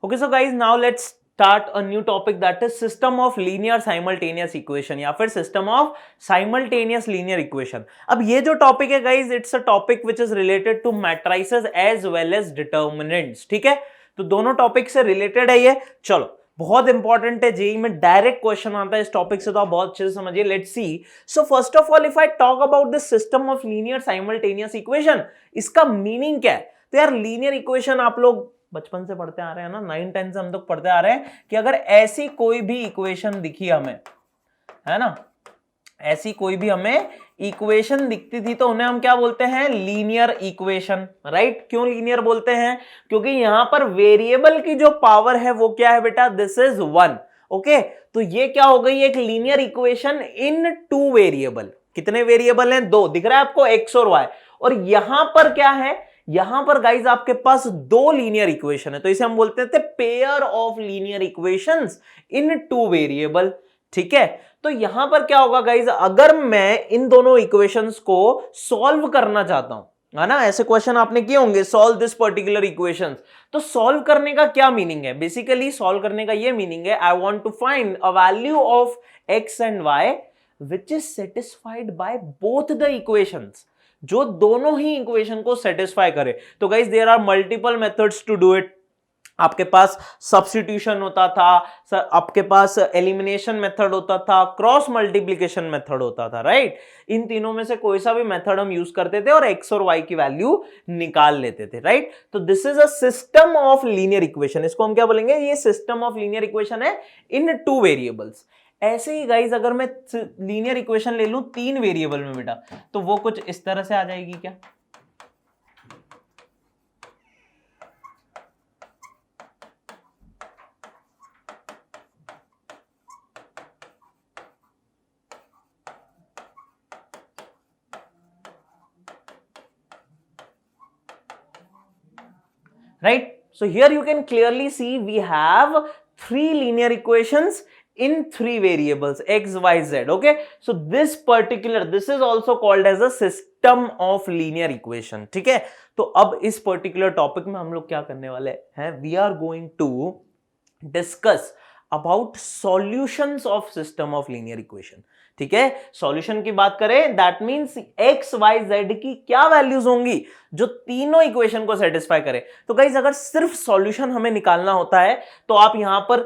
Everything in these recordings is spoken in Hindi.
Okay, so guys, now let's start a new topic, that is system of linear simultaneous equation या फिर system of simultaneous linear equation. अब ये जो टॉपिक है guys, it's a topic which is related to matrices as well as determinants. ठीक है, तो दोनों टॉपिक से रिलेटेड है ये. चलो, बहुत इंपॉर्टेंट है, जेई में डायरेक्ट क्वेश्चन आता है इस टॉपिक से, तो आप बहुत अच्छे से समझिए. Let's see. So first of all, if I talk about the system of linear simultaneous equation, इसका मीनिंग क्या है? तो यार, लीनियर इक्वेशन आप लोग बचपन से पढ़ते आ रहे हैं ना, 9-10 से हम लोग पढ़ते आ रहे हैं कि अगर ऐसी कोई भी इक्वेशन दिखी हमें, है ना, ऐसी कोई भी हमें इक्वेशन दिखती थी तो उन्हें हम क्या बोलते हैं? Linear equation. राइट? क्यों लीनियर बोलते हैं? क्योंकि यहां पर वेरिएबल की जो पावर है वो क्या है बेटा? This is 1. ओके, तो ये क्या हो गई? एक लीनियर इक्वेशन इन 2 वेरिएबल. कितने वेरिएबल हैं? 2. दिख रहा है आपको, x और y. और यहां पर क्या है? यहां पर गाइज आपके पास 2 लीनियर इक्वेशन है, तो इसे हम बोलते थे pair of linear equations in 2 variable. ठीक है, तो यहां पर क्या होगा गाइज? अगर मैं इन दोनों इक्वेशंस को सॉल्व करना चाहता हूं, है ना, ऐसे क्वेश्चन आपने किए होंगे, सॉल्व दिस पर्टिकुलर इक्वेशंस. तो सॉल्व करने का क्या मीनिंग है? बेसिकली सॉल्व करने का ये मीनिंग है, I want to find a value of x and y which is satisfied by both the equations, जो दोनों ही इक्वेशन को सेटिस्फाई करे. तो guys, there are multiple methods to do it. आपके पास सब्स्टिट्यूशन होता था, आपके पास एलिमिनेशन मेथड होता था, क्रॉस मल्टीप्लिकेशन मेथड होता था. राइट? इन तीनों में से कोई सा भी मेथड हम यूज करते थे और x और y की वैल्यू निकाल लेते थे. राइट? तो this is a system of linear equation. इसको हम क्या बोलेंगे? ये सिस्टम ऑफ लीनियर इक्वेशन है इन 2 वेरिएबल्स. ऐसे ही गाइज, अगर मैं लीनियर इक्वेशन ले लूं 3 वेरिएबल में बेटा, तो वो कुछ इस तरह से आ जाएगी क्या? Right? So here you can clearly see we have 3 linear equations in 3 variables x, y, z. Okay, so this is also called as a system of linear equation. ठीक है, तो अब इस पर्टिकुलर टॉपिक में हम लोग क्या करने वाले हैं? We are going to discuss about solutions of system of linear equation. ठीक है, सॉल्यूशन की बात करें, that means x y z की क्या वैल्यूज होंगी जो तीनों इक्वेशन को सेटिस्फाई करे. तो गाइस, अगर सिर्फ सॉल्यूशन हमें निकालना होता है तो आप यहां पर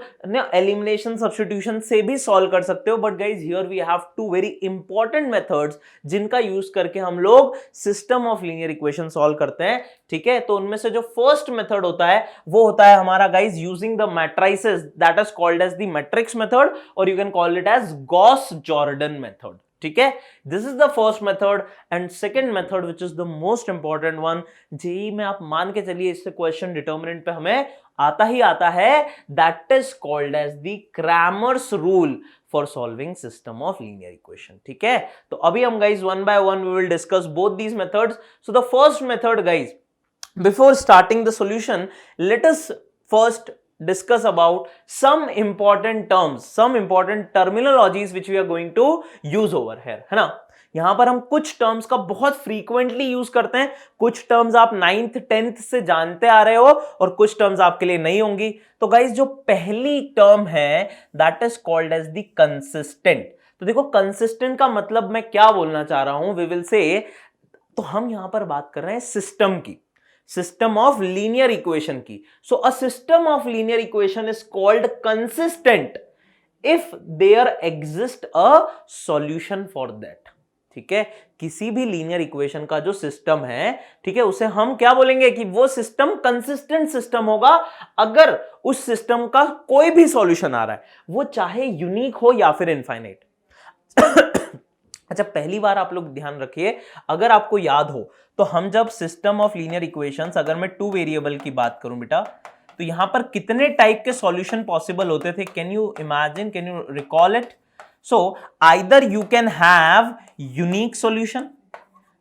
एलिमिनेशन सब्स्टिट्यूशन से भी सॉल्व कर सकते हो. But guys, here we have 2 very important methods जिनका यूज करके हम लोग system of linear equation solve करते हैं. ठीक है, तो उनमें से जो फर्स्ट मेथड होता है वो होता है हमारा guys using the matrices, that is called as the matrix method, और you can call it as Gauss Jordan method. ठीक है, this is the first method. And second method which is the most important one, JEE में आप मान के चलिए इससे क्वेश्चन डिटर्मिनेंट पे हमें आता ही आता है, that is called as the Cramer's rule for solving system of linear equation. ठीक है, तो अभी हम guys one by one we will discuss both these methods. So the first method guys, before starting the solution, let us first discuss about some important terms, some important terminologies which we are going to use over here, है ना. यहां पर हम कुछ टर्म्स का बहुत फ्रीक्वेंटली यूज करते हैं, कुछ टर्म्स आप 9th 10th से जानते आ रहे हो और कुछ टर्म्स आपके लिए नहीं होंगी. तो गाइज, जो पहली टर्म है that is called as the consistent. तो देखो, कंसिस्टेंट का मतलब मैं क्या बोलना चाह रहा हूं, वी विल से, तो हम यहां पर बात कर रहे हैं सिस्टम की, system of linear equation की. So a system of linear equation is called consistent if there exists a solution for that. ठीक है, किसी भी लीनियर इक्वेशन का जो सिस्टम है, ठीक है, उसे हम क्या बोलेंगे कि वो सिस्टम कंसिस्टेंट सिस्टम होगा अगर उस सिस्टम का कोई भी सॉल्यूशन आ रहा है, वो चाहे यूनिक हो या फिर इनफाइनाइट. अच्छा, पहली बार आप लोग ध्यान रखिए, अगर आपको याद हो तो हम जब सिस्टम ऑफ लीनियर इक्वेशंस, अगर मैं 2 वेरिएबल की बात करूं बेटा, तो यहां पर कितने टाइप के सॉल्यूशन पॉसिबल होते थे? Can you imagine, can you recall it? So either you can have unique solution,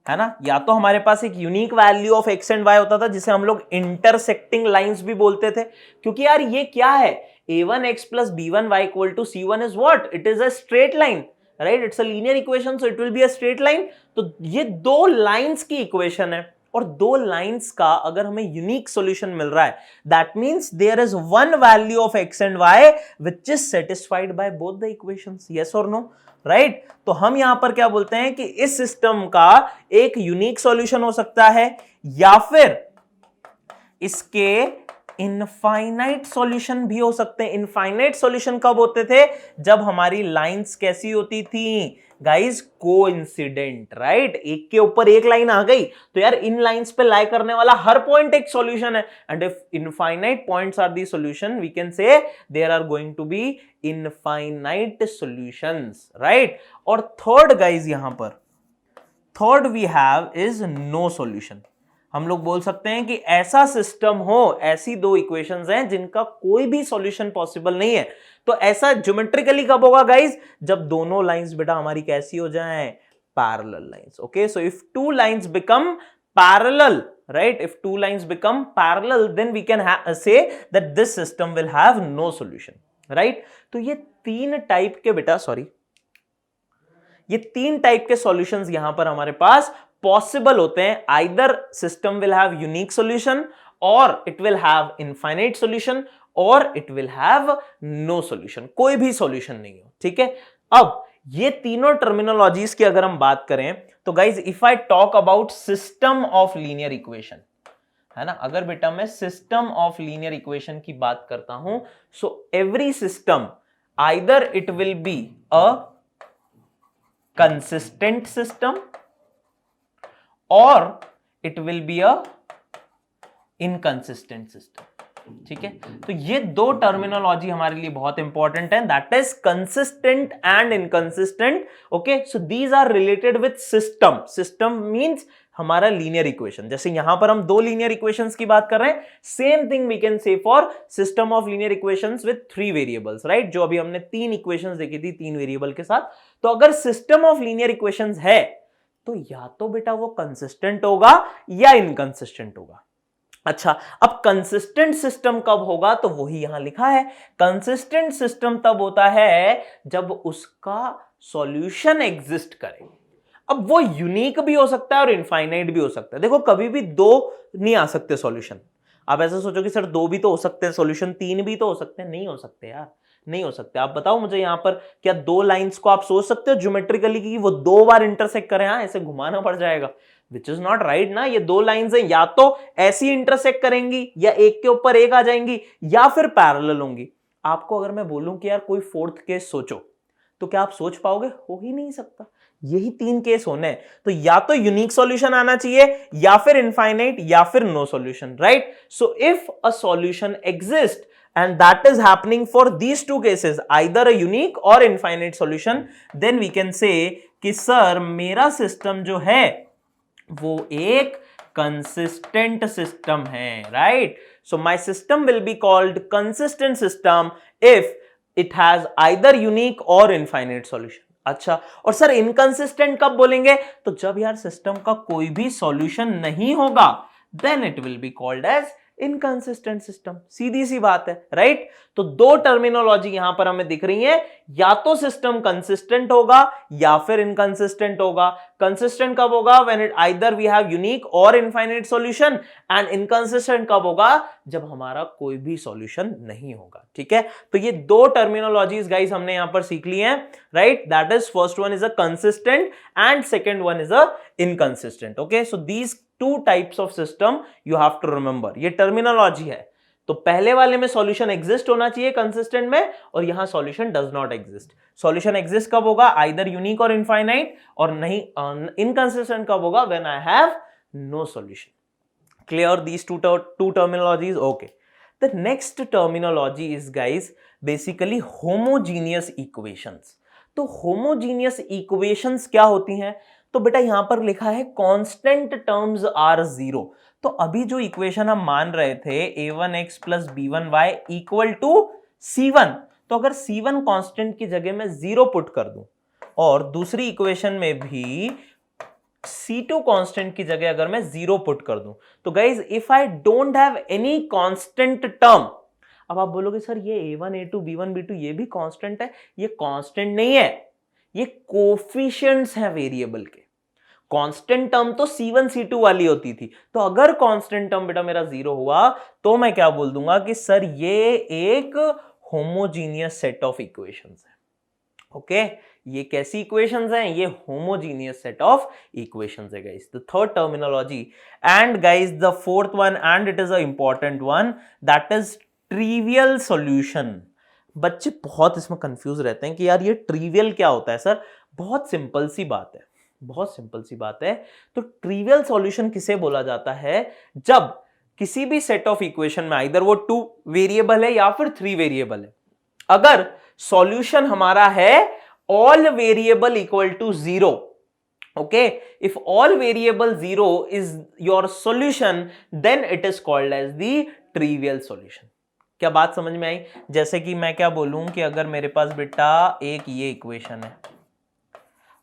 है ना, या तो हमारे पास एक unique value of x and y होता था जिसे हम लोग इंटरसेक्टिंग लाइंस भी बोलते थे, क्योंकि यार ये क्या है, a1x plus b1y equal to c1 is what? It is a straight line. Right, it's a linear equation, so it will be a straight line. तो ये 2 लाइंस की इक्वेशन है. और दो लाइंस का अगर हमें यूनिक सॉल्यूशन मिल रहा है, that means there is one value of x and y which is satisfied by both the equations, yes और नो, राइट। तो हम यहां पर क्या बोलते हैं कि इस सिस्टम का एक यूनिक सॉल्यूशन हो सकता है या फिर इसके इनफाइनाइट सॉल्यूशन भी हो सकते हैं। इनफाइनाइट सॉल्यूशन कब होते थे? जब हमारी लाइंस कैसी होती थी गाइस? Coincident, right. एक के ऊपर एक लाइन आ गई तो यार इन लाइंस पे लाई करने वाला हर पॉइंट एक सॉल्यूशन है, and if infinite points are the solution we can say there are going to be infinite solutions, right. और थर्ड गाइस, यहां पर third we have is no solution. हम लोग बोल सकते हैं कि ऐसा सिस्टम हो, ऐसी दो इक्वेशंस हैं जिनका कोई भी सॉल्यूशन पॉसिबल नहीं है। तो ऐसा ज्योमेट्रिकली कब होगा गाइस? जब दोनों लाइंस बेटा हमारी कैसी हो जाएं? Parallel lines. Okay, so if two lines become parallel, right, if two lines become parallel then we can say that this system will have no solution, right। तो ये तीन टाइप के बेटा ये तीन टाइप के सॉल्यूशंस यहां पर हमारे पास पॉसिबल होते हैं। Either system will have unique solution, और it will have infinite solution, और it will have no solution, कोई भी सॉल्यूशन नहीं हो, ठीक है। अब ये तीनों टर्मिनोलॉजीज की अगर हम बात करें तो guys if I talk about system of linear equation, है ना, अगर बेटा मैं सिस्टम ऑफ लीनियर इक्वेशन की बात करता हूं, so every system either it will be a consistent system or it will be a inconsistent system, ठीक है। तो ये दो टर्मिनोलॉजी हमारे लिए बहुत इंपॉर्टेंट है, that is consistent and inconsistent. Okay, so these are related with system. System means हमारा लीनियर इक्वेशन। जैसे यहां पर हम दो लीनियर इक्वेशंस की बात कर रहे हैं, same thing we can say for system of linear equations with three variables, right. जो अभी हमने तीन इक्वेशंस देखी थी तीन वेरिएबल के साथ। तो अगर सिस्टम ऑफ लीनियर इक्वेशंस है तो या तो बेटा वो कंसिस्टेंट होगा या इनकंसिस्टेंट होगा। अच्छा, अब कंसिस्टेंट सिस्टम कब होगा? तो वही यहां लिखा है, कंसिस्टेंट सिस्टम तब होता है जब उसका सॉल्यूशन एग्जिस्ट करे। अब वो यूनिक भी हो सकता है और इनफाइनाइट भी हो सकता है। देखो कभी भी दो नहीं आ सकते सॉल्यूशन। आप ऐसा सोचो कि सर दो भी तो हो सकते हैं सॉल्यूशन, तीन भी तो हो सकते हैं, नहीं हो सकते यार, नहीं हो सकते। आप बताओ मुझे यहां पर क्या दो लाइंस को आप सोच सकते हो ज्योमेट्रिकली कि वो दो बार इंटरसेक्ट करें? हाँ, ऐसे घुमाना पड़ जाएगा, विच इज नॉट राइट ना। ये दो लाइंस हैं, या तो ऐसी इंटरसेक्ट करेंगी या एक के ऊपर एक आ जाएंगी या फिर पैरेलल होंगी। आपको अगर मैं बोलूं कि यार कोई फोर्थ केस सोचो, तो क्या आप सोच पाओगे? हो ही नहीं सकता। यही तीन केस होने हैं। तो या तो यूनिक सॉल्यूशन आना चाहिए, या फिर इनफाइनाइट, या फिर no solution, right. So if a solution exist and that is happening for these two cases, either a unique or infinite solution, then we can say कि सर मेरा सिस्टम जो है वो एक consistent system है, right? So my system will be called consistent system if it has either unique or infinite solution. अच्छा, और सर इनकंसिस्टेंट कब बोलेंगे? तो जब यार सिस्टम का कोई भी सॉल्यूशन नहीं होगा, then it will be called as inconsistent system. सीधी सी बात है, राइट। तो दो टर्मिनोलॉजी यहां पर हमें दिख रही है, या तो सिस्टम कंसिस्टेंट होगा या फिर इनकंसिस्टेंट होगा। कंसिस्टेंट कब होगा? When it either we have unique और इनफाइनाइट सॉल्यूशन, एंड इनकंसिस्टेंट कब होगा? जब हमारा कोई भी सॉल्यूशन नहीं होगा, ठीक है। तो ये दो टर्मिनोलॉजीज गाइस हमने यहां पर सीख ली हैं, right. That is first one is a consistent and second one is a inconsistent. Okay, so these two types of system you have to remember. ये टर्मिनोलॉजी है। तो पहले वाले में सॉल्यूशन एग्जिस्ट होना चाहिए कंसिस्टेंट में, और यहां solution does not exist. Solution exist कब होगा? आइदर यूनिक और इनफाइनाइट, और नहीं इनकंसिस्टेंट कब होगा? When I have no solution. Clear these two terminologies? Okay, the next terminology is guys basically homogeneous equations. तो होमोजीनियस इक्वेशंस क्या होती हैं? तो बेटा यहां पर लिखा है कांस्टेंट टर्म्स आर जीरो। तो अभी जो इक्वेशन हम मान रहे थे a1x plus b1y equal to c1, तो अगर c1 कांस्टेंट की जगह में जीरो पुट कर दूं, और दूसरी इक्वेशन में भी c2 कांस्टेंट की जगह अगर मैं जीरो पुट कर दूं, तो guys if I don't have any constant term, अब आप बोलोगे सर ये a1 a2 b1 b2 ये भी कांस्टेंट है। ये कांस्टेंट नहीं है, ये कोफिशिएंट्स हैं वेरिएबल के। कांस्टेंट टर्म तो C1 C2 वाली होती थी, तो अगर कांस्टेंट टर्म बेटा मेरा 0 हुआ तो मैं क्या बोल दूंगा कि सर ये एक होमोजीनियस सेट ऑफ इक्वेशंस है। ओके, ये कैसी इक्वेशंस हैं? ये होमोजीनियस सेट ऑफ इक्वेशंस है guys, the third terminology. And guys the fourth one, and it is a important one, that is trivial solution. बच्चे बहुत इसमें कंफ्यूज रहते हैं कि यार ये ट्रिवियल क्या होता है सर। बहुत सिंपल सी बात है, बहुत सिंपल सी बात है। तो ट्रिवियल सॉल्यूशन किसे बोला जाता है? जब किसी भी सेट ऑफ इक्वेशन में इधर वो 2 वेरिएबल है या फिर 3 वेरिएबल है, अगर सॉल्यूशन हमारा है all variable equal to 0, okay, if all variable 0 is your solution, then it is called as the trivial solution। क्या बात समझ में आई? जैसे कि मैं क्या बोलूं कि अगर मेरे पास बेटा एक ये इक्वेशन है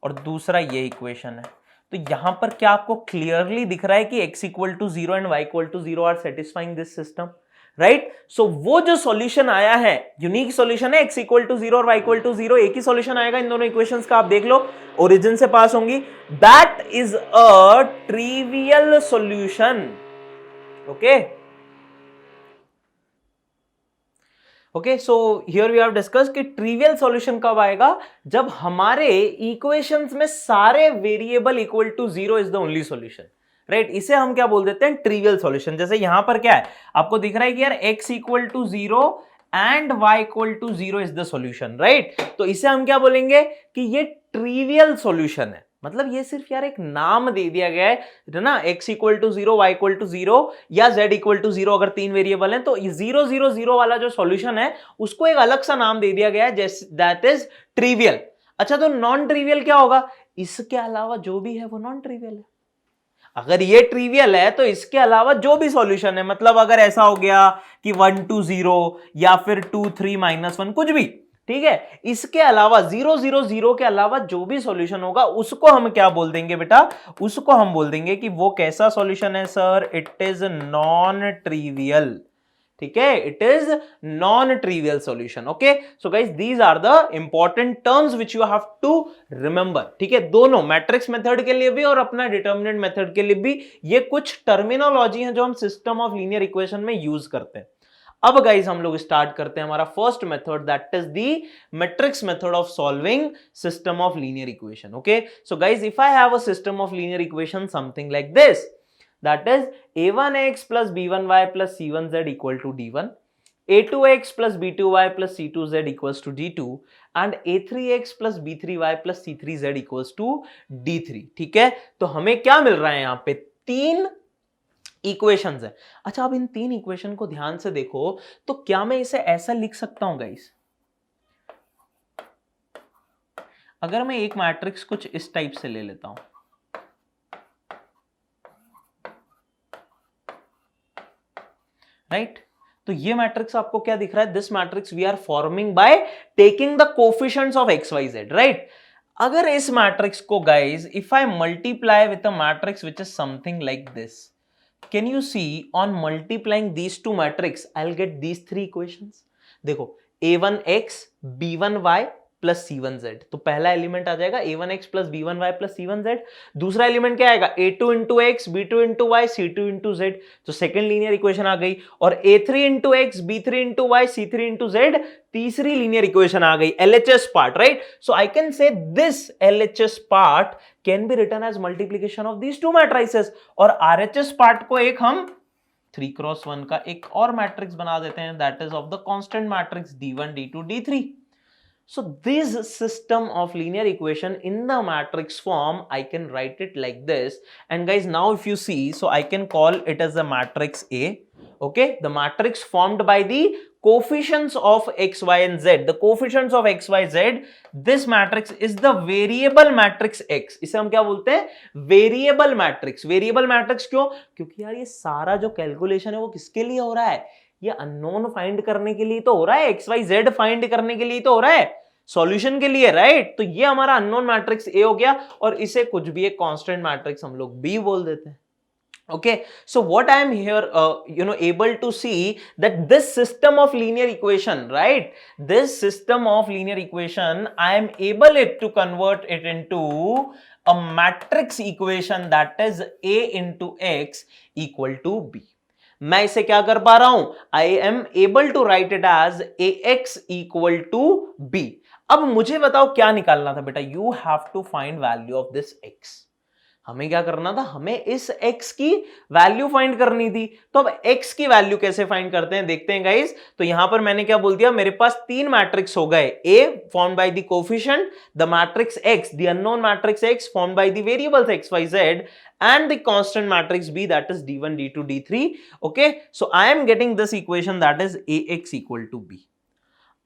और दूसरा ये इक्वेशन है, तो यहां पर क्या आपको क्लियरली दिख रहा है कि x equal to 0 and y equal to 0 are satisfying this system, right? So वो जो सॉल्यूशन आया है, यूनिक सॉल्यूशन है, x इक्वल टू 0 और y इक्वल टू 0, एक ही सॉल्यूशन आएगा इन दोनों इक्वेशंस का, आप देख लो ओरिजिन से पास होंगी, that is a trivial solution. Okay, okay, so here we have discuss कि ट्रिवियल सॉल्यूशन कब आएगा? जब हमारे इक्वेशंस में सारे variable equal to 0 is the only solution, right? इसे हम क्या बोल देते हैं? Trivial solution. जैसे यहां पर क्या है, आपको दिख रहा है कि यार x equal to 0 and y equal to 0 is the solution, right? तो इसे हम क्या बोलेंगे कि ये ट्रिवियल सॉल्यूशन है। मतलब ये सिर्फ यार एक नाम दे दिया गया है ना, x equal to 0, y equal to 0 या z इक्वल टू 0, अगर 3 वेरिएबल हैं तो 0 0 0 वाला जो सॉल्यूशन है उसको एक अलग सा नाम दे दिया गया है, जैसे दैट इज ट्रिवियल। अच्छा, तो नॉन ट्रिवियल क्या होगा? इसके अलावा जो भी है वो नॉन ट्रिवियल है। अगर ये ट्रिवियल है तो इसके अलावा जो भी सॉल्यूशन है, मतलब अगर ऐसा हो गया कि 1 2 0 या फिर 2 3 -1, कुछ भी, ठीक है, इसके अलावा 0 0 0 के अलावा जो भी सॉल्यूशन होगा उसको हम क्या बोल देंगे बेटा? उसको हम बोल देंगे कि वो कैसा सॉल्यूशन है sir? It is non trivial. ठीक है, it is non trivial solution. Okay, so guys these are the important terms which you have to remember. ठीक है, दोनों मैट्रिक्स मेथड के लिए भी और अपना डिटर्मिनेंट मेथड के लिए भी ये कुछ टर्मिनोलॉजी है जो हम सिस्टम ऑफ लीनियर इक्वेशन में यूज करते हैं। अब गाइस हम लोग स्टार्ट करते हैं हमारा first method, that is the matrix method of solving system of linear equation. Okay, so guys if I have a system of linear equation something like this, that is a1x plus b1y plus c1z equal to d1, a2x plus b2y plus c2z equals to d2 and a3x plus b3y plus c3z equals to d3। ठीक है, तो हमें क्या मिल रहा है? यहां पे 3 इक्वेशंस है। अच्छा, अब इन 3 इक्वेशन को ध्यान से देखो, तो क्या मैं इसे ऐसा लिख सकता हूं गाइस? अगर मैं एक मैट्रिक्स कुछ इस टाइप से ले लेता हूं, राइट? तो ये मैट्रिक्स आपको क्या दिख रहा है? This matrix we are forming by taking the coefficients of x y z, right? अगर इस मैट्रिक्स को guys if I multiply with a matrix which is something like this, can you see on multiplying these two matrix I will get these 3 equations. देखो, a1x b1y प्लस c1z, तो पहला एलिमेंट आ जाएगा a1x plus b1y plus c1z। दूसरा एलिमेंट क्या आएगा? a2 into x b2 into y c2 into z, तो सेकेंड लीनियर इक्वेशन आ गई। और a3 into x b3 into y c3 into z, तीसरी लीनियर इक्वेशन आ गई, LHS part, right? So I can say this LHS part can be written as multiplication of these 2 matrices, और RHS पार्ट को एक हम 3x1 का एक और मैट्रिक्स बना देते हैं, that is of the constant matrix d1 d2 d3। So this system of linear equation in the matrix form, I can write it like this. And guys, now if you see, so I can call it as a matrix A. Okay, the matrix formed by the coefficients of x, y and z. The coefficients of x, y, z. This matrix is the variable matrix X. इसे हम क्या बोलते हैं? Variable matrix. Variable matrix क्यों? क्योंकि यार ये सारा जो कैलकुलेशन है वो किसके लिए हो रहा है? ये अननोन फाइंड करने के लिए तो हो रहा है, एक्स वाई जेड फाइंड करने के लिए तो हो रहा है, सॉल्यूशन के लिए, राइट? तो ये हमारा अननोन मैट्रिक्स ए हो गया, और इसे कुछ भी एक कांस्टेंट मैट्रिक्स हम लोग बी बोल देते हैं। Okay, so what I am here able to see that this system of linear equation, right? This system of linear equation, I am able to convert it into a matrix equation that is A into X equal to B. मैं इसे क्या कर पा रहा हूं? I am able to write it as AX equal to B. अब मुझे बताओ क्या निकालना था बेटा? You have to find value of this X. हमें क्या करना था? हमें इस x की वैल्यू फाइंड करनी थी। तो अब x की वैल्यू कैसे फाइंड करते हैं देखते हैं गाइस। तो यहां पर मैंने क्या बोल दिया, मेरे पास तीन मैट्रिक्स हो गए, A formed by the coefficient, the matrix X, the unknown matrix X formed by the variables X, Y, Z, and the constant matrix B that is D1, D2, D3. Okay, so I am getting this equation that is AX equal to B.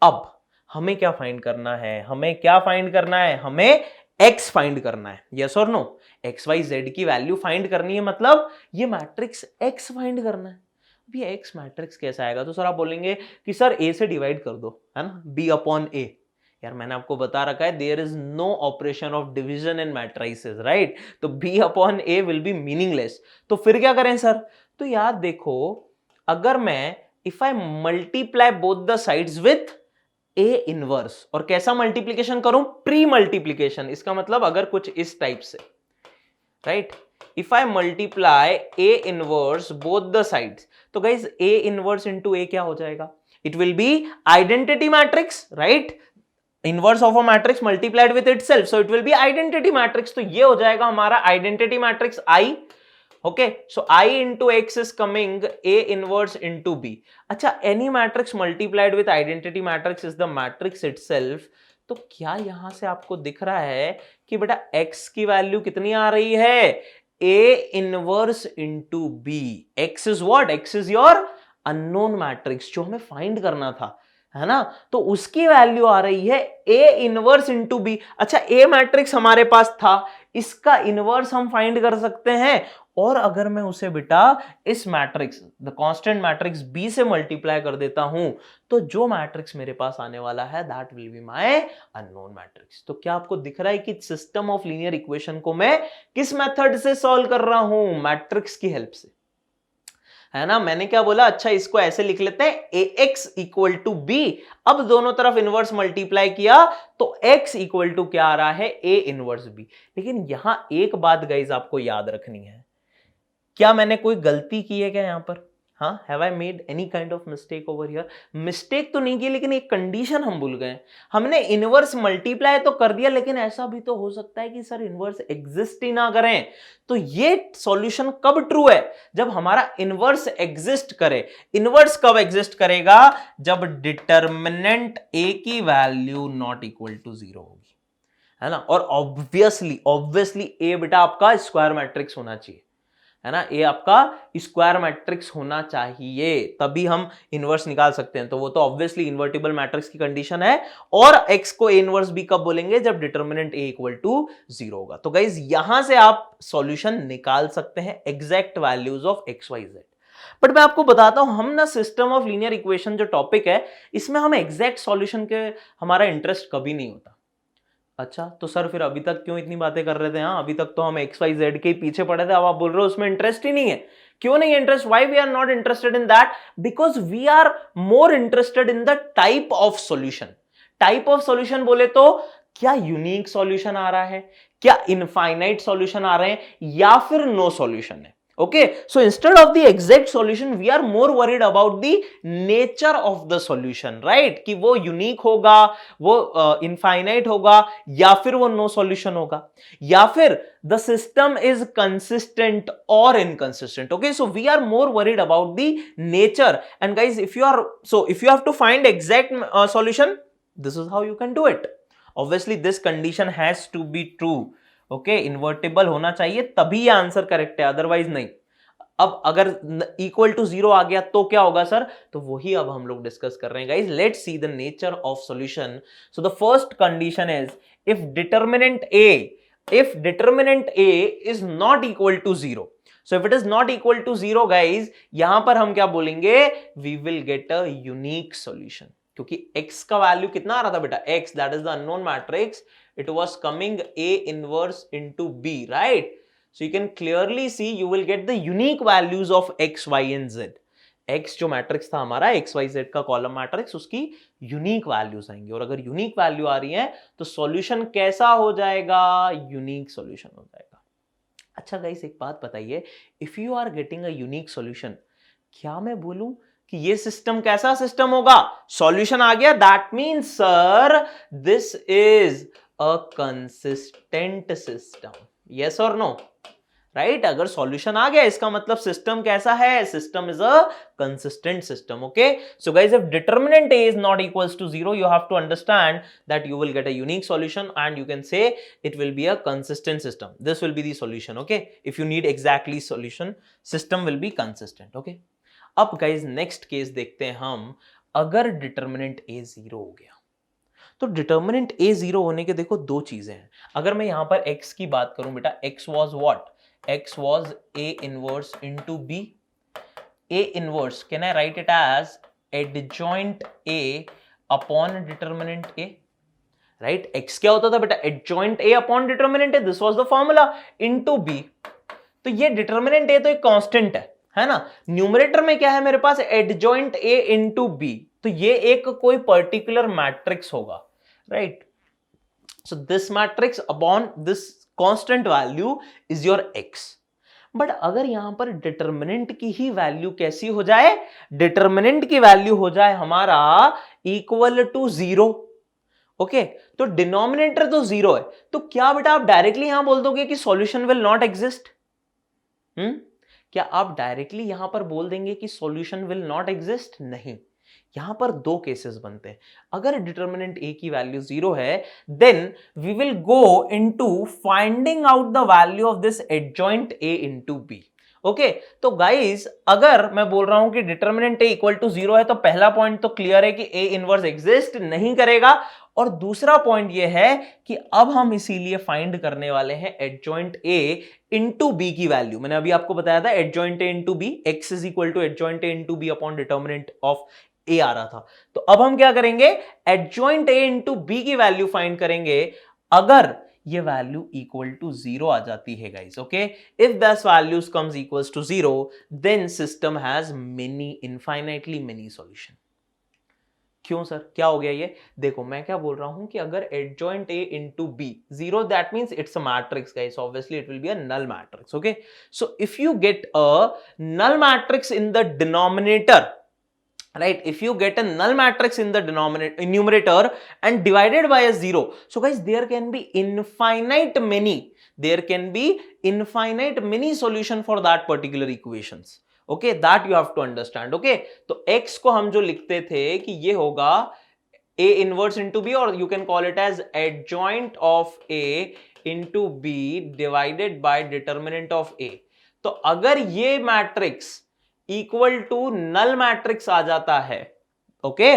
अब हमें क्या फाइंड करना है? हमें क्या फाइंड करना है? हमें x फाइंड करना है। यस और नो? एक्स वाई जेड की वैल्यू फाइंड करनी है, मतलब ये मैट्रिक्स x फाइंड करना है। अभी x मैट्रिक्स कैसा आएगा? तो सर आप बोलेंगे कि सर a से डिवाइड कर दो, है ना, b अपॉन a। यार मैंने आपको बता रखा है there is no operation of division in matrices, right? तो b upon a will be meaningless. तो फिर क्या करें सर? तो यार देखो, अगर मैं if I multiply both the sides with A inverse, और कैसा मल्टीप्लीकेशन करूं? Pre multiplication. इसका मतलब अगर कुछ इस टाइप से, right, if I multiply A inverse both the sides, तो guys A inverse into A क्या हो जाएगा? It will be identity matrix, right? Inverse of a matrix multiplied with itself, so it will be identity matrix. तो ये हो जाएगा हमारा identity matrix I. Okay, so I into X is coming A inverse into B. अच्छा, any matrix multiplied with identity matrix is the matrix itself. तो क्या यहां से आपको दिख रहा है कि बेटा X की वैल्यू कितनी आ रही है? A inverse into B. X is what? X is your unknown matrix जो हमें फाइंड करना था, है ना? तो उसकी वैल्यू आ रही है A इनवर्स इंटू B। अच्छा, A मैट्रिक्स हमारे पास था, इसका इनवर्स हम फाइंड कर सकते हैं, और अगर मैं उसे बेटा इस matrix the constant matrix B से मल्टीप्लाई कर देता हूं, तो जो मैट्रिक्स मेरे पास आने वाला है that will be my unknown matrix. तो क्या आपको दिख रहा है कि सिस्टम ऑफ लीनियर इक्वेशन को मैं किस मेथड से सॉल्व कर रहा हूं? मैट्रिक्स की हेल्प से, है ना? मैंने क्या बोला? अच्छा, इसको ऐसे लिख लेते हैं AX इक्वल टू B। अब दोनों तरफ इनवर्स मल्टीप्लाई किया तो X इक्वल टू क्या आ रहा है? A inverse B। लेकिन यहां एक बात गाइस आपको याद रखनी है, क्या मैंने कोई गलती की है क्या यहां पर? हाँ, have I made any kind of mistake over here? Mistake तो नहीं की, लेकिन एक कंडीशन हम भूल गए। हमने इनवर्स मल्टीप्लाई तो कर दिया, लेकिन ऐसा भी तो हो सकता है कि सर इनवर्स एग्जिस्ट ही ना करें। तो ये सॉल्यूशन कब ट्रू है? जब हमारा इनवर्स एग्जिस्ट करे। इनवर्स कब एग्जिस्ट करेगा? जब डिटर्मिनेंट A की वैल्यू नॉट इक्वल टू 0 होगी, है ना? और ऑब्वियसली A बेटा आपका स्क्वायर मैट्रिक्स होना चाहिए, है ना? ये आपका स्क्वायर मैट्रिक्स होना चाहिए, तभी हम इनवर्स निकाल सकते हैं। तो वो तो ऑब्वियसली इन्वर्टिबल मैट्रिक्स की कंडीशन है। और x को A इनवर्स B कब बोलेंगे? जब डिटर्मिनेंट A इक्वल टू 0 होगा। तो गाइज यहां से आप सॉल्यूशन निकाल सकते हैं, exact values of x y z। But मैं आपको बताता हूं, हम ना सिस्टम ऑफ लीनियर इक्वेशन जो टॉपिक है, इसमें हम एग्जैक्ट सॉल्यूशन के हमारा इंटरेस्ट कभी नहीं होता। अच्छा, तो सर फिर अभी तक क्यों इतनी बातें कर रहे थे? हाँ, अभी तक तो हम एक्स वाई जेड के पीछे पड़े थे, अब आप बोल रहे हो उसमें इंटरेस्ट ही नहीं है। क्यों नहीं है interest? Why we are not interested in that? Because we are more interested in the type of solution. Type of solution बोले तो क्या यूनिक सॉल्यूशन आ रहा है, क्या इनफाइनाइट सॉल्यूशन आ रहे हैं, या फिर नो सॉल्यूशन है। Okay, so instead of the exact solution, we are more worried about the nature of the solution, right? कि वो unique होगा, वो infinite होगा, या फिर वो no solution होगा, या फिर the system is consistent or inconsistent. Okay, so we are more worried about the nature. And guys, if you have to find exact solution, this is how you can do it. Obviously, this condition has to be true. Okay, invertible होना चाहिए तभी ये आंसर करेक्ट है, अदरवाइज नहीं। अब अगर इक्वल टू 0 आ गया तो क्या होगा सर? तो वही अब हम लोग डिस्कस कर रहे हैं guys. Let's see the nature of solution. So the first condition is if determinant A is not equal to 0। So if it is not equal to 0 guys, यहां पर हम क्या बोलेंगे? We will get a unique solution, क्योंकि x का वैल्यू कितना आ रहा था बेटा? x, that is the unknown matrix, it was coming A inverse into B, right? So you can clearly see you will get the unique values of x, y and z. X जो मैट्रिक्स था हमारा एक्स वाई जेड का कॉलम मैट्रिक्स, उसकी यूनिक वैल्यूज आएंगी, और अगर यूनिक वैल्यू आ रही है तो सॉल्यूशन कैसा हो जाएगा, यूनिक सॉल्यूशन हो जाएगा। अच्छा गाइस एक बात बताइए, if you are getting a unique solution, क्या मैं बोलूं कि ये सिस्टम कैसा सिस्टम होगा, सॉल्यूशन आ गया, that means sir this is a consistent system, yes और नो, राइट? अगर सॉल्यूशन आ गया इसका मतलब सिस्टम कैसा है, system is a consistent system. Okay, so guys if determinant a is not equals to 0, you have to understand that you will get a unique solution and you can say it will be a consistent system. This will be the solution. Okay, if you need exactly solution, system will be consistent. Okay, अब गाइस नेक्स्ट केस देखते हैं हम, अगर डिटर्मिनेंट a 0 हो गया, तो डिटर्मिनेंट a 0 होने के देखो दो चीजें हैं। अगर मैं यहां पर x की बात करूं बेटा, x was what, x was a inverse into b. A inverse, can I write it as adjoint a upon determinant a, right? x क्या होता था बेटा, adjoint a upon determinant a, this was the formula, into b. तो ये डिटर्मिनेंट a तो एक कांस्टेंट है ना, न्यूमरेटर में क्या है मेरे पास, adjoint a into b, तो ये एक कोई पर्टिकुलर मैट्रिक्स होगा, right? So this matrix upon this constant value is your x। But अगर यहां पर डिटर्मिनेंट की ही वैल्यू कैसी हो जाए, डिटर्मिनेंट की वैल्यू हो जाए हमारा इक्वल टू 0, ओके, तो डिनोमिनेटर तो 0 है, तो क्या बेटा आप डायरेक्टली यहां बोल दोगे कि सॉल्यूशन विल नॉट एग्जिस्ट? क्या आप डायरेक्टली यहां पर बोल देंगे कि सॉल्यूशन विल नॉट एग्जिस्ट? नहीं, यहां पर दो केसेस बनते हैं। अगर डिटर्मिनेंट a की वैल्यू 0 है, then we will go into finding out the value of this adjoint a into b। Okay, तो गाइस अगर मैं बोल रहा हूं कि डिटर्मिनेंट a इक्वल टू 0 है, तो पहला पॉइंट तो क्लियर है कि a इनवर्स एग्जिस्ट नहीं करेगा, और दूसरा पॉइंट यह है कि अब हम इसीलिए फाइंड करने वाले हैं एडजॉइंट a इनटू b की वैल्यू। मैंने अभी आपको बताया था adjoint a into b, x is equal to adjoint a into b upon determinant of a आ रहा था। तो अब हम क्या करेंगे, एडजॉइंट a इनटू b की वैल्यू फाइंड करेंगे अगर ये वैल्यू इक्वल टू 0 आ जाती है guys. Okay, if this values comes equals to 0, then system has many, infinitely many solution. क्यों सर, क्या हो गया ये? देखो मैं क्या बोल रहा हूं कि अगर adjoint a into b 0, that means it's a matrix guys, obviously it will be a null matrix. Okay, so if you get a null matrix in the denominator, right, if you get a null matrix in the numerator and divided by a 0, so guys there can be infinite many solution for that particular equations. Okay, that you have to understand. Okay, तो x को हम जो लिखते थे कि ये होगा a इनवर्स इंटू बी, और you can call it as adjoint of a into B divided by determinant of a। तो अगर ये matrix equal to null matrix आ जाता है, ओके,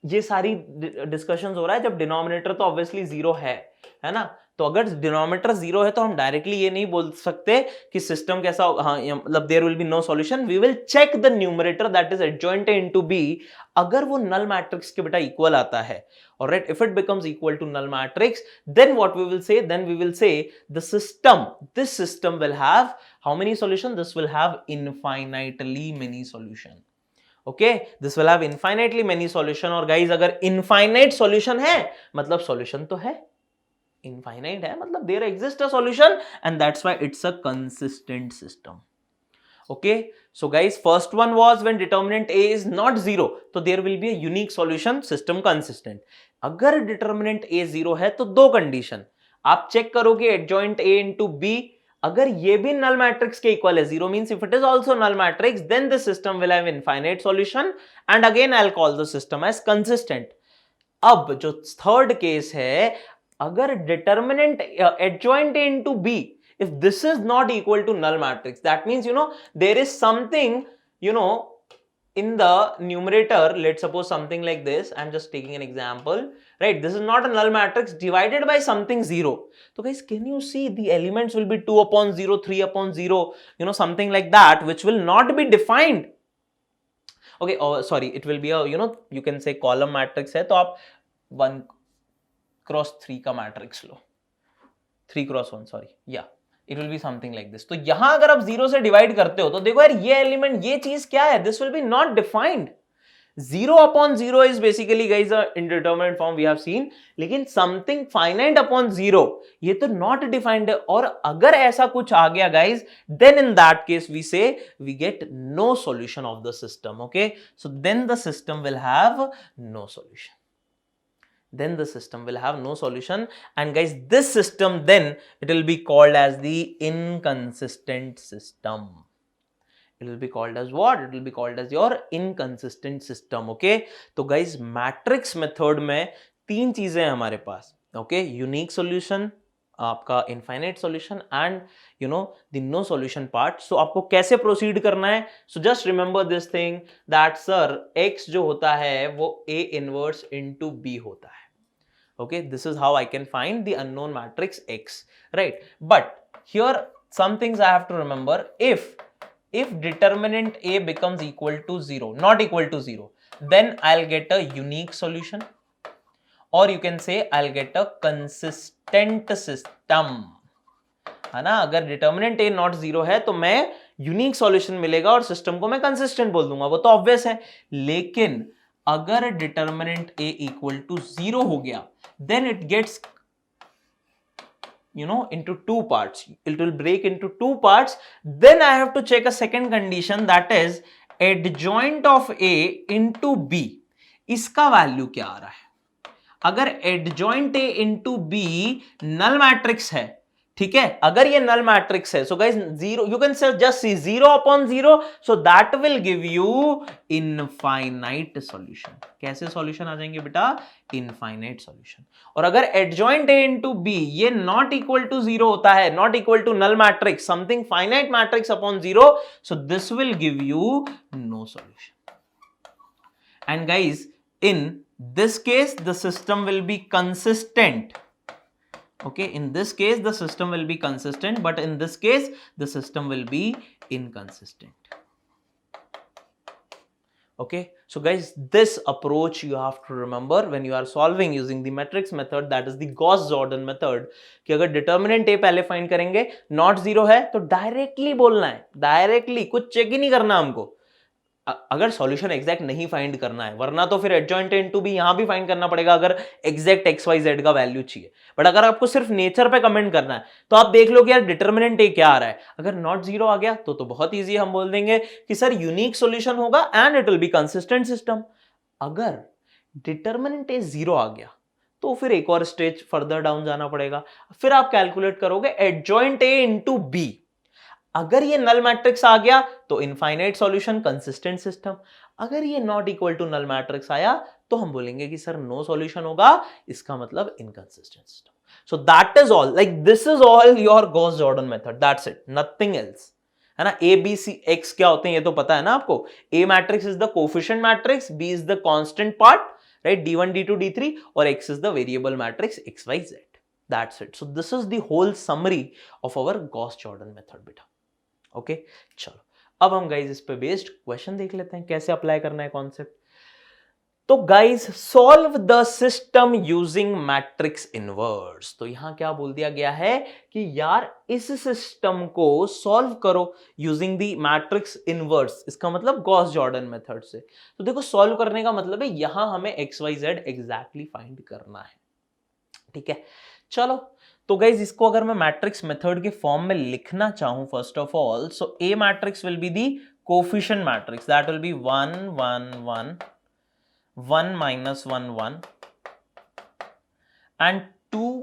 ये सारी डिस्कशंस हो रहा है जब डिनोमिनेटर तो ऑब्वियसली 0 है ना, तो अगर डिनोमिनेटर 0 है तो हम डायरेक्टली ये नहीं बोल सकते कि सिस्टम कैसा होगा, हाँ मतलब there will be no solution, we will check the numerator that is adjoint a into b, अगर वो नल मैट्रिक्स के बेटा इक्वल आता है, alright, if it becomes equal to null matrix, then what we will say, then we will say the system, this system will have how many solution, this will have infinitely many solution. Okay, this will have infinitely many solution, और गाइज अगर इनफाइनाइट सॉल्यूशन है मतलब सॉल्यूशन तो है, इनफाइनाइट है मतलब there exist a solution, and that's why it's a consistent system. Okay, so guys first one was when determinant a is not 0, तो there will be a unique solution, system consistent. अगर डिटर्मिनेंट a 0 है तो दो कंडीशन आप चेक करोगे, एडजॉइंट a into b, अगर ये भी नल मैट्रिक्स के इक्वल है, 0 means if it is also null matrix, then the system will have infinite solution, and again I will call the system as consistent. अब जो थर्ड केस है, अगर determinant adjoint a into b, if this is not equal to null matrix, that means there is something in the numerator, let's suppose something like this, I'm just taking an example, right, this is not a null matrix divided by something 0, so guys can you see the elements will be 2 upon 0, 3 upon 0, something like that, which will not be defined. Okay, oh sorry, it will be a you can say column matrix है, तो आप 1 क्रॉस 3 का मैट्रिक्स लो, 3 क्रॉस 1 सॉरी, या it will be something like this. तो यहां अगर आप 0 से डिवाइड करते हो तो देखो यार ये एलिमेंट, ये चीज क्या है, this will be not defined. 0 upon 0 is basically guys a indeterminate form we have seen, लेकिन something finite upon 0 ये तो not defined है। और अगर ऐसा कुछ आ गया guys, then in that case we say we get no solution of the system, okay? So then the system will have no solution. Then the system will have no solution, and guys this system then it will be called as the inconsistent system. It will be called as what? It will be called as your inconsistent system, okay? तो guys मैट्रिक्स मेथड में तीन चीजें हैं हमारे पास, okay? यूनिक सॉल्यूशन, आपका infinite solution, and you know the no solution part. So आपको कैसे प्रोसीड करना है? So just remember this thing that sir x जो होता है वो a इनवर्स इनटू b होता है, okay? This is how I can find the unknown matrix x, right? But here some things I have to remember. If determinant A becomes equal to 0, not equal to 0, then I'll get a unique solution, or you can say I'll get a consistent system, है ना? अगर determinant A not 0 है तो मैं unique solution मिलेगा और सिस्टम को मैं consistent बोल दूंगा, वो तो obvious है। लेकिन अगर determinant A equal to 0 हो गया, then it gets into two parts. It will break into two parts. Then I have to check a second condition, that is adjoint of A into B. इसका वैल्यू क्या आ रहा है? अगर adjoint A into B null matrix है, ठीक है, अगर ये नल मैट्रिक्स है, so guys 0, you can just see 0 upon 0, so that will give you infinite solution. कैसे सॉल्यूशन आ जाएंगे बेटा? Infinite solution. और अगर एडजॉइंट A into B ये नॉट इक्वल टू 0 होता है, not equal to null matrix, something finite matrix upon 0, so this will give you know solution. And guys in this case the system will be consistent, okay? In this case the system will be consistent, but in this case the system will be inconsistent, okay? So guys this approach you have to remember when you are solving using the matrix method, that is the Gauss-Jordan method, कि अगर determinant A पहले फाइंड करेंगे, not 0 है तो डायरेक्टली बोलना है, डायरेक्टली, कुछ चेक ही नहीं करना हमको। अगर सॉल्यूशन एग्जैक्ट नहीं फाइंड करना है, वरना तो फिर एडजॉइंट इनटू बी यहां भी फाइंड करना पड़ेगा अगर एग्जैक्ट एक्स वाई जेड का वैल्यू चाहिए। बट अगर आपको सिर्फ नेचर पे कमेंट करना है तो आप देख लो कि यार डिटर्मिनेंट ए क्या आ रहा है। अगर नॉट 0 आ गया तो बहुत ईजी, हम बोल देंगे कि सर यूनिक सॉल्यूशन होगा and it will be consistent system. अगर डिटर्मिनेंट ए 0 आ गया तो फिर एक और स्टेज फर्दर डाउन जाना पड़ेगा, फिर आप कैलकुलेट करोगे एडजॉइंट ए इनटू बी। अगर ये नल मैट्रिक्स आ गया तो इनफाइनाइट सॉल्यूशन, कंसिस्टेंट सिस्टम। अगर ये not equal to null matrix आया तो हम बोलेंगे कि सर नो सॉल्यूशन होगा, इसका मतलब inconsistent system. So that is all, like this is all your Gauss Jordan method, that's it, nothing else, है ना? ए बी सी एक्स क्या होते हैं ये तो पता है ना आपको। A matrix is the coefficient matrix, B is the constant part, right, d1 d2 d3, और x is the variable matrix x y z, that's it. So this is the whole summary of our Gauss Jordan method बेटा, ओके? चलो अब हम गाइज इस पे बेस्ड क्वेश्चन देख लेते हैं कैसे अप्लाई करना है कॉन्सेप्ट। तो guys solve the system using matrix inverse. तो यहां क्या बोल दिया गया है कि यार इस सिस्टम को सॉल्व करो यूजिंग द मैट्रिक्स इनवर्स, इसका मतलब गॉस जॉर्डन मेथड से। तो देखो सॉल्व करने का मतलब है यहां हमें x y z exactly find करना है, ठीक है? चलो तो गाइज इसको अगर मैं मैट्रिक्स मेथड के फॉर्म में लिखना चाहूं, first of all, so A matrix will be the coefficient matrix, that will be 1 1 1 1 minus 1 1 and 2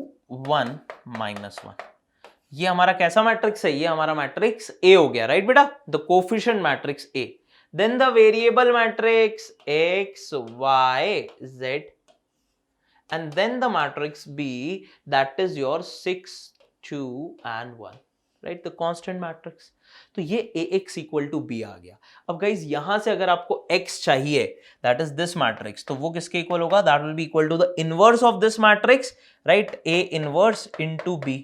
1 minus 1। ये हमारा कैसा मैट्रिक्स है? ये हमारा मैट्रिक्स ए हो गया, राइट बेटा? The coefficient matrix A. Then the variable matrix x y z, and then the matrix B, that is your 6 2 and 1, right, the constant matrix। तो ये ax equal to b आ गया। अब गाइज यहां से अगर आपको x चाहिए, that is this matrix, तो वो किसके इक्वल होगा? that will be equal to the inverse of this matrix, right, a inverse into b।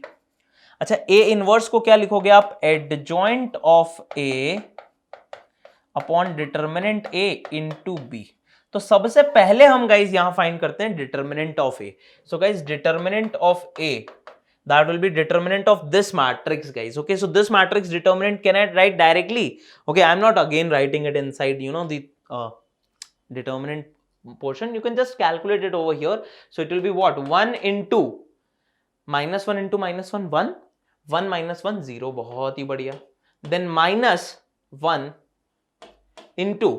अच्छा a inverse को क्या लिखोगे आप? adjoint of a upon determinant a into b। तो सबसे पहले हम गाइज यहां फाइंड करते हैं determinant of A. So guys determinant of A that will be determinant of this matrix, guys. Okay, so this matrix determinant can I write directly? Okay, I'm not again writing it inside, you know, the determinant portion. You can just calculate it over here. So it will be what? 1 into -1 into -1 1, 1 minus 1 0, बहुत ही बढ़िया. Then -1 into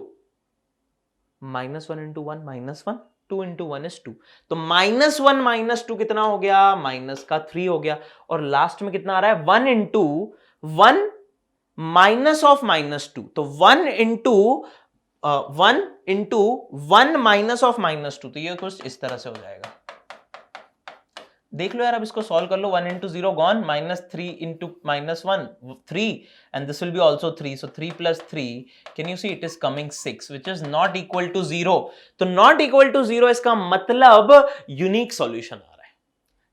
-1 into 1 -1, 2 into 1 is 2. तो -1 -2 कितना हो गया? माइनस का 3 हो गया. और लास्ट में कितना आ रहा है? 1 into 1 माइनस ऑफ -2. तो 1 into 1 माइनस ऑफ -2. तो ये कुछ इस तरह से हो जाएगा. देख लो यार, अब इसको सॉल्व कर लो. 1 into 0 gone, -3 into -1 3, and this will be also 3. So 3 plus 3, can you see it is coming 6, which is not equal to 0. तो not equal to 0 इसका मतलब यूनिक सॉल्यूशन आ रहा है.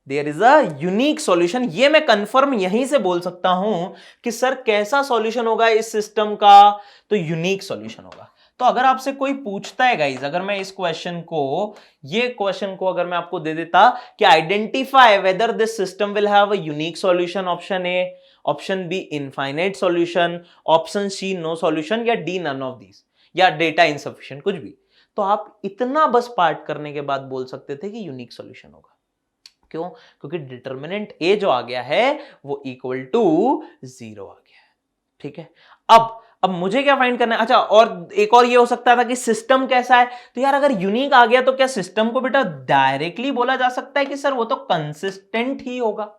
There is a unique solution. ये मैं कंफर्म यहीं से बोल सकता हूं कि सर कैसा सॉल्यूशन होगा इस सिस्टम का? तो यूनिक सॉल्यूशन होगा. तो अगर आपसे कोई पूछता है गाइज, अगर मैं इस क्वेश्चन को, ये क्वेश्चन को अगर मैं आपको दे देता कि identify whether this system will have a unique solution, option A, option B infinite solution, option C no solution, या डी नन ऑफ दीज, या डेटा इनसफिशिएंट, कुछ भी, तो आप इतना बस पार्ट करने के बाद बोल सकते थे कि यूनिक सॉल्यूशन होगा. क्यों? क्योंकि डिटर्मिनेंट ए जो आ गया है वो इक्वल टू 0 आ गया है. ठीक है, अब मुझे क्या फाइंड करना है? अच्छा, और एक और ये हो सकता था कि सिस्टम कैसा है. तो यार अगर यूनिक आ गया तो क्या सिस्टम को बेटा डायरेक्टली बोला जा सकता है कि सर वो तो कंसिस्टेंट ही होगा,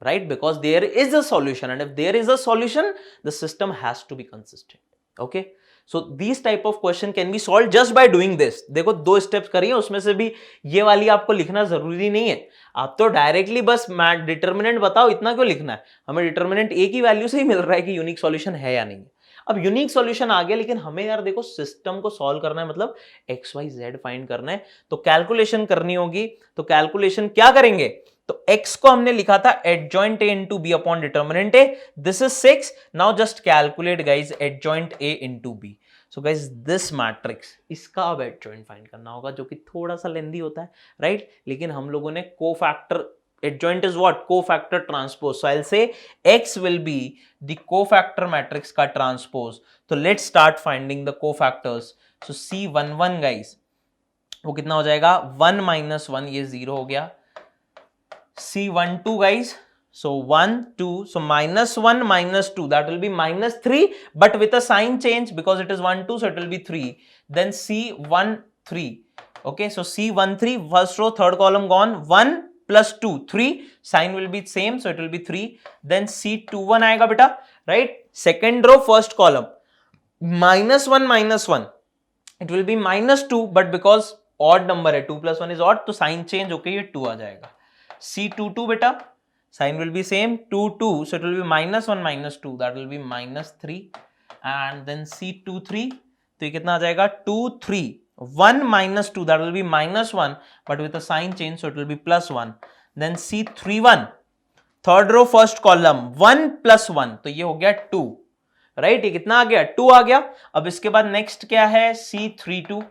right? Because there is a solution, and if there is a solution the system has to be consistent. Okay, so this type of question can be solved just by doing this. देखो 2 स्टेप्स करिए, उसमें से भी ये वाली आपको लिखना जरूरी नहीं है. आप तो डायरेक्टली बस डिटर्मिनेंट बताओ, इतना क्यों लिखना है? हमें डिटर्मिनेंट ए की वैल्यू से ही मिल रहा है कि यूनिक सॉल्यूशन है या नहीं. अब यूनिक सॉल्यूशन आ गया, लेकिन हमें यार देखो सिस्टम को सॉल्व करना है, मतलब एक्स वाई जेड फाइंड करना है, तो कैलकुलेशन करनी होगी. तो कैलकुलेशन क्या करेंगे? तो x को हमने लिखा था adjoint a into B upon determinant a. This is 6. Now just calculate guys adjoint a into B. So guys this matrix, इसका अब एडजॉइंट फाइंड करना होगा, जो कि थोड़ा सा लेंदी होता है, राइट? लेकिन हम लोगों ने cofactor, adjoint is what? Cofactor transpose. So I'll say X will be the cofactor matrix का transpose. So let's start finding the cofactors. So C11 guys, वो कितना हो जाएगा? 1 minus 1, ये 0 हो गया. C12 guys, so 1 2, so -1 -2, that will be -3, but with a sign change because it is 1 2, so it will be 3. Then C13, okay, so C13 first row third column gone, 1 plus 2 3, sign will be same, so it will be 3. Then C21 आएगा बेटा, right? Second row first column, -1 -1, it will be -2, but because odd number है, 2 plus 1 is odd, तो sign change होके ये 2 आ जाएगा. C22 बेटा, sign will be same, 2 2, so it will be -1 -2, that will be -3. And then C23, तो ये कितना आ जाएगा? 2 3, 1 -2, that will be -1, but with a sign change, so it will be +1. Then C31, third row first column, 1 plus 1, तो ये हो गया 2, राइट? ये कितना आ गया? 2 आ गया. अब इसके बाद नेक्स्ट क्या है? C32,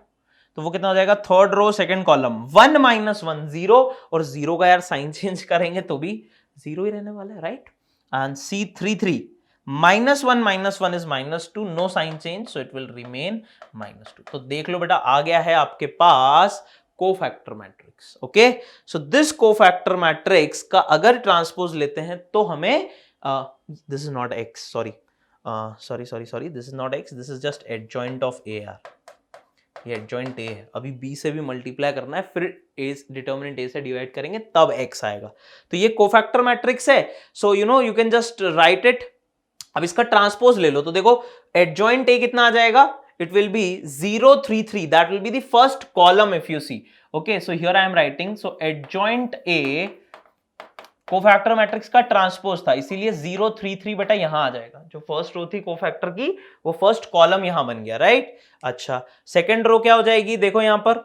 तो वो कितना हो जाएगा? थर्ड रो सेकंड कॉलम, 1 -1 0, और 0 का यार साइन चेंज करेंगे तो भी 0 ही रहने वाला है, right? And C33, -1 -1 is -2, no sign change, so it will remain -2. तो देख लो बेटा, आ गया है आपके पास cofactor matrix. Okay, so this cofactor matrix का अगर ट्रांसपोज लेते हैं तो हमें this is not x, sorry, this is not x, this is just adjoint of a यार. ये एडजॉइंट a है, अभी b से भी मल्टीप्लाई करना है, फिर a डिटर्मिनेंट a से डिवाइड करेंगे तब x आएगा. तो ये कोफैक्टर मैट्रिक्स है. So you know you can just right it. अब इसका ट्रांसपोज ले लो, तो देखो एडजॉइंट a कितना आ जाएगा? It will be 0 3 3, that will be the first column if you see. Okay, so here I am writing, so adjoint A cofactor matrix का ट्रांसपोज था, इसीलिए 0 3 3 बेटा यहां आ जाएगा. जो फर्स्ट रो थी कोफैक्टर की, वो फर्स्ट कॉलम यहां बन गया, राइट? अच्छा, सेकंड रो क्या हो जाएगी? देखो यहां पर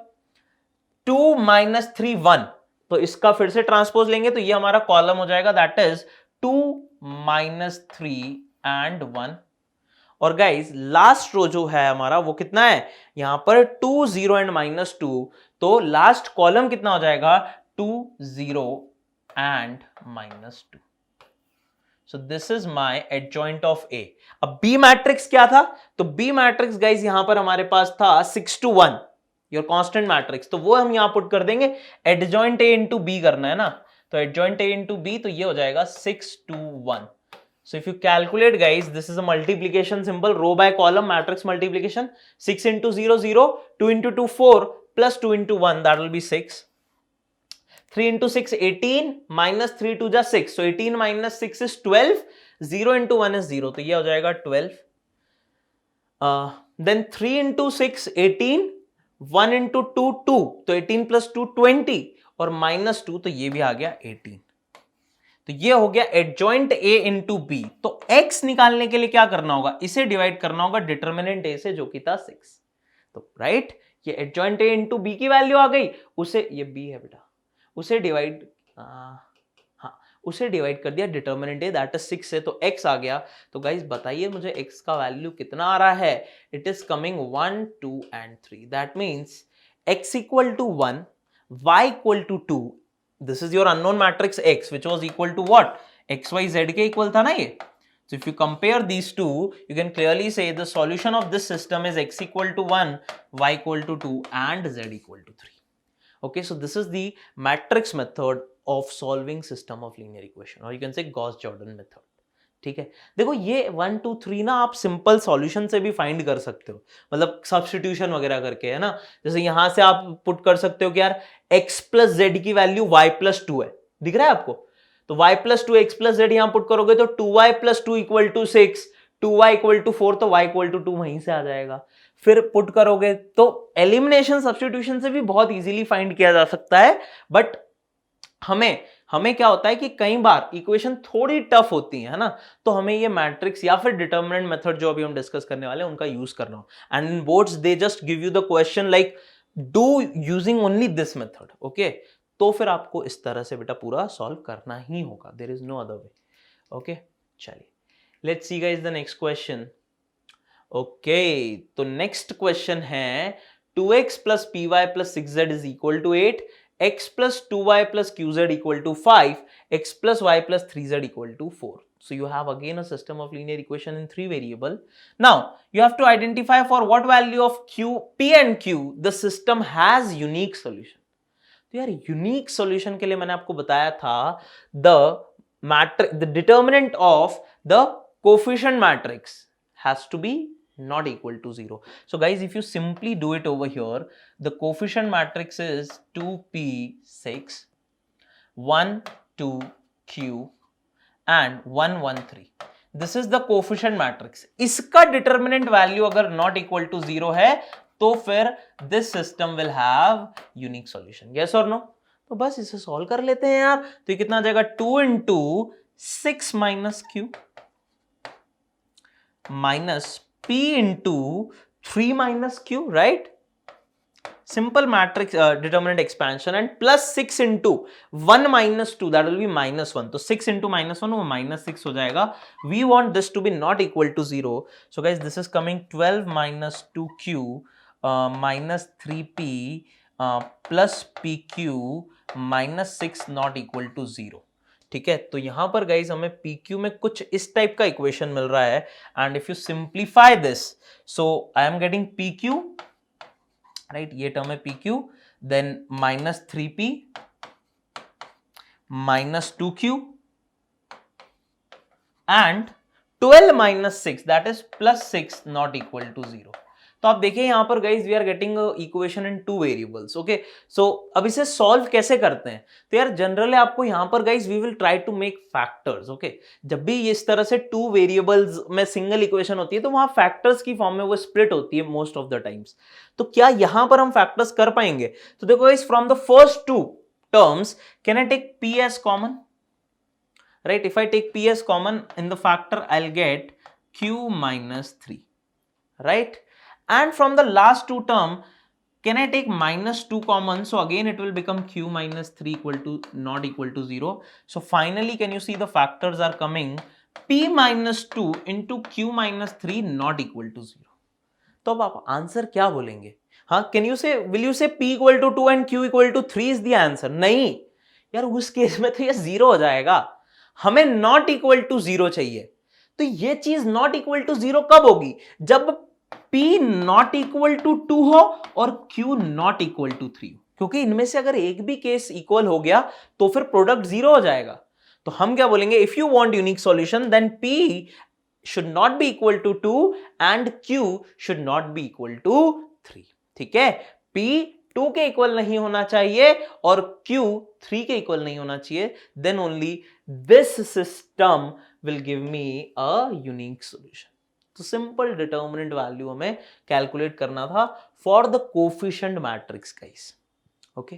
2 -3 1, तो इसका फिर से ट्रांसपोज लेंगे तो ये हमारा कॉलम हो जाएगा, दैट इज 2 -3 and 1. और गाइज लास्ट रो जो है हमारा वो कितना है? यहां पर 2 0 and -2, तो लास्ट कॉलम कितना हो जाएगा? 2 0 and -2. So this is my adjoint of A. अब B मैट्रिक्स क्या था? तो B मैट्रिक्स गाइज यहां पर हमारे पास था 6 to 1, योर कांस्टेंट मैट्रिक्स, तो वो हम यहां पुट कर देंगे. एडजॉइंट A into B करना है ना, तो एडजॉइंट A into B, तो ये हो जाएगा 6 to 1. So if you calculate guys, this is a multiplication symbol, row by column matrix multiplication. 6 into 0 0, 2 into 2 4, plus 2 into 1, that will be 6. 3 into 6 18, minus 3 to just 6, so 18 minus 6 is 12. 0 into 1 is 0, तो ये हो जाएगा 12. Then 3 into 6 18, 1 into 2 2, तो 18 plus 2 20, और minus 2, तो ये भी आ गया 18. तो ये हो गया एडजॉइंट A into B. तो x निकालने के लिए क्या करना होगा? इसे डिवाइड करना होगा डिटर्मिनेंट A से, जो कि था 6. तो राइट, ये एडजॉइंट A into B की वैल्यू आ गई, उसे, ये B है बेटा, उसे डिवाइड, उसे डिवाइड कर दिया डिटर्मिनेंट A, दैट इज 6 से, तो x आ गया. तो गाइस बताइए मुझे x का वैल्यू कितना आ रहा है? It is coming 1 2 and 3. That means x equal to 1, y equal to 2. This is your unknown matrix X, which was equal to what? X, Y, Z के equal था ना ये. So if you compare these two, you can clearly say the solution of this system is X equal to 1, Y equal to 2, and Z equal to 3. Okay, so this is the matrix method of solving system of linear equation, or you can say Gauss-Jordan method. ठीक है, देखो ये 1 2 3 ना आप सिंपल सॉल्यूशन से भी फाइंड कर सकते हो, मतलब सब्स्टिट्यूशन वगैरह करके, है ना. जैसे यहां से आप पुट कर सकते हो कि यार x प्लस जेड की वैल्यू y प्लस 2 है, दिख रहा है आपको, तो y प्लस 2 x प्लस जेड यहां पुट करोगे तो 2y plus 2 equal to 6, 2y equal to 4, तो y इक्वल टू 2 वहीं से आ जाएगा. फिर पुट करोगे तो एलिमिनेशन सब्स्टिट्यूशन से भी बहुत इजीली फाइंड किया जा सकता है. बट हमें क्या होता है कि कई बार इक्वेशन थोड़ी टफ होती है ना, तो हमें ये मैट्रिक्स या फिर डिटर्मिनेंट मेथड जो अभी हम डिस्कस करने वाले हैं उनका यूज करना हो. And in boards they just give you the question like do using only this method. Okay, तो फिर आपको इस तरह से बेटा पूरा सॉल्व करना ही होगा, there is no other way. Okay, चलिए let's see guys the next question. Okay, तो नेक्स्ट क्वेश्चन है 2x plus py plus 6z is equal to 8, x plus 2y plus qz equal to 5, x plus y plus 3z equal to 4. So you have again a system of linear equation in 3 variable. Now you have to identify for what value of q, p and q the system has unique solution. तो यार यूनिक सॉल्यूशन के लिए मैंने आपको बताया था the determinant of the coefficient matrix has to be not equal to 0. So guys, if you simply do it over here, the coefficient matrix is 2p6, 1 2q and 1 1 3. This is the coefficient matrix. इसका determinant value अगर not equal to 0 है तो फिर this system will have unique solution. Yes or no? तो बस इसे सॉल्व कर लेते हैं यार. तो ये कितना आ जाएगा? 2 into 6 minus q minus p into 3 minus q, right? Simple matrix determinant expansion, and plus 6 into 1 minus 2, that will be minus 1. तो 6 into minus 1 वो minus 6 हो जाएगा. We want this to be not equal to 0. So guys, this is coming 12 minus 2q minus 3p plus pq minus 6 not equal to 0. ठीक है, तो यहां पर गाइज हमें PQ में कुछ इस टाइप का इक्वेशन मिल रहा है. And if you simplify this, so I am getting PQ, right, ये टर्म है PQ, then minus 3P minus 2Q and 12 minus 6, that is plus 6 not equal to 0. तो आप देखिए यहां पर guys we are getting equation in 2 variables. Okay, so अब इसे सॉल्व कैसे करते हैं? तो यार जनरली आपको यहां पर guys we will try to make factors. Okay, जब भी इस तरह से 2 वेरिएबल्स में सिंगल इक्वेशन होती है तो वहां फैक्टर्स की फॉर्म में वो स्प्लिट होती है मोस्ट ऑफ द टाइम्स. तो क्या यहां पर हम फैक्टर्स कर पाएंगे? तो देखो guys, from the first 2 terms can I take p as common, right? If I take p as common in the factor, I'll get q minus 3, right? And from the last 2 term, can I take minus 2 common? So again it will become q minus 3 equal to not equal to 0. So finally, can you see the factors are coming p minus 2 into q minus 3 not equal to 0. तो अब आप आंसर क्या बोलेंगे? हाँ, can you say, will you say p equal to 2 and q equal to 3 is the answer? नहीं, यार उस केस में तो ये 0 हो जाएगा, हमें नॉट इक्वल टू 0 चाहिए। तो ये चीज नॉट इक्वल टू 0 कब होगी? जब P नॉट इक्वल टू 2 हो और Q नॉट इक्वल टू 3 हो, क्योंकि इनमें से अगर एक भी केस इक्वल हो गया तो फिर प्रोडक्ट 0 हो जाएगा। तो हम क्या बोलेंगे, if you want unique solution then P should not be equal to 2 and Q should not be equal to 3। ठीक है, P 2 के इक्वल नहीं होना चाहिए और Q 3 के इक्वल नहीं होना चाहिए, then only this system will give me a unique solution। तो सिंपल डिटर्मिनेंट वैल्यू हमें कैलकुलेट करना था for the coefficient matrix guys. Okay,